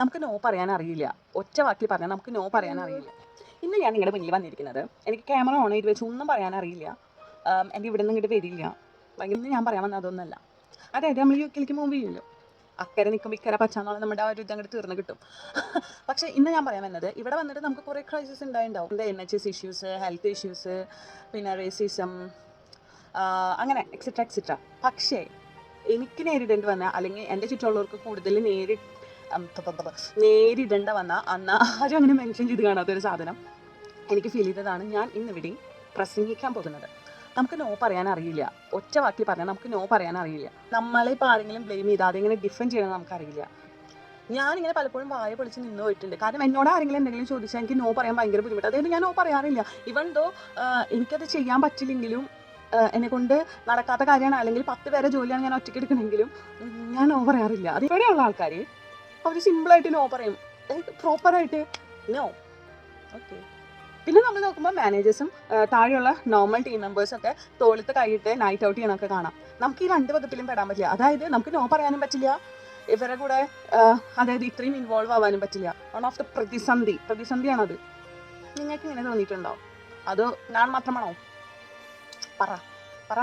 നമുക്ക് നോ പറയാൻ അറിയില്ല. ഒറ്റ വാക്കിൽ പറഞ്ഞാൽ നമുക്ക് നോ പറയാൻ അറിയില്ല. ഇന്ന് ഞാൻ നിങ്ങളുടെ മുന്നിൽ വന്നിരിക്കുന്നത് എനിക്ക് ക്യാമറ ഓൺ ചെയ്ത് വെച്ച് ഒന്നും പറയാൻ അറിയില്ല. എനിക്ക് ഇവിടെ നിന്ന് ഇങ്ങോട്ട് വരില്ല. ഇന്ന് ഞാൻ പറയാൻ വന്ന അതൊന്നല്ല. അതായത് നമ്മൾ യുകെയിലേക്ക് മൂവ് ചെയ്യുമല്ലോ, അക്കരെ നിൽക്കുമ്പോൾ ഇക്കരെ പച്ചാന്നുള്ള നമ്മുടെ ആ ഒരു ഇതങ്ങോട്ട് തീർന്ന് കിട്ടും. പക്ഷേ ഇന്ന് ഞാൻ പറയാൻ വന്നത് ഇവിടെ വന്നിട്ട് നമുക്ക് കുറേ ക്രൈസിസ് ഉണ്ടായിട്ടുണ്ടാവും. NHS ഇഷ്യൂസ്, ഹെൽത്ത് ഇഷ്യൂസ്, പിന്നെ റേസിസം, അങ്ങനെ എക്സെട്ര എക്സെട്ര. പക്ഷേ എനിക്ക് നേരിടേണ്ടി വന്ന, അല്ലെങ്കിൽ എൻ്റെ ചുറ്റുമുള്ളവർക്ക് കൂടുതൽ നേരിടേണ്ട വന്ന, അന്ന് ആരും അങ്ങനെ മെൻഷൻ ചെയ്ത് കാണാത്തൊരു സാധനം എനിക്ക് ഫീൽ ചെയ്തതാണ് ഞാൻ ഇന്നിവിടെ പ്രസംഗിക്കാൻ പോകുന്നത്. നമുക്ക് നോ പറയാൻ അറിയില്ല. ഒറ്റ വാക്കിൽ പറഞ്ഞാൽ നമുക്ക് നോ പറയാൻ അറിയില്ല. നമ്മളെ ഇപ്പോൾ ആരെങ്കിലും ബ്ലെയിം ചെയ്താൽ അതെങ്ങനെ ഡിഫെൻഡ് ചെയ്യണമെന്ന് നമുക്കറിയില്ല. ഞാനിങ്ങനെ പലപ്പോഴും വായ പൊളിച്ച് നിന്ന് പോയിട്ടുണ്ട്. കാരണം എന്നോട് ആരെങ്കിലും എന്തെങ്കിലും ചോദിച്ചാൽ എനിക്ക് നോ പറയാൻ ഭയങ്കര ബുദ്ധിമുട്ട്. അതായത് ഞാൻ നോ പറയാറില്ല. ഇവൻ ദോ എനിക്കത് ചെയ്യാൻ പറ്റില്ലെങ്കിലും, എന്നെക്കൊണ്ട് നടക്കാത്ത കാര്യമാണ്, അല്ലെങ്കിൽ 10 പേരെ ജോലിയാണ് ഞാൻ ഒറ്റയ്ക്ക് എടുക്കണമെങ്കിലും ഞാൻ നോ പറയാറില്ല. അത് ഇവിടെയുള്ള ആൾക്കാർ അവർ സിമ്പിളായിട്ട് നോ പറയും, പ്രോപ്പറായിട്ട് നോ. ഓക്കെ. പിന്നെ നമ്മൾ നോക്കുമ്പോൾ മാനേജേഴ്സും താഴെയുള്ള നോർമൽ ടീം മെമ്പേഴ്സൊക്കെ തോളത്ത് കൈയിട്ട് നൈറ്റ് ഔട്ട് ചെയ്യണമൊക്കെ കാണാം. നമുക്ക് ഈ 2 വകുപ്പിലും പെടാൻ പറ്റില്ല. അതായത് നമുക്ക് നോ പറയാനും പറ്റില്ല, ഇവരുടെ കൂടെ അതായത് ഇത്രയും ഇൻവോൾവ് ആവാനും പറ്റില്ല. വൺ ഓഫ് ദ പ്രതിസന്ധിയാണത്. നിങ്ങൾക്ക് ഇങ്ങനെ തോന്നിയിട്ടുണ്ടോ? അതോ ഞാൻ മാത്രമാണോ? പറ.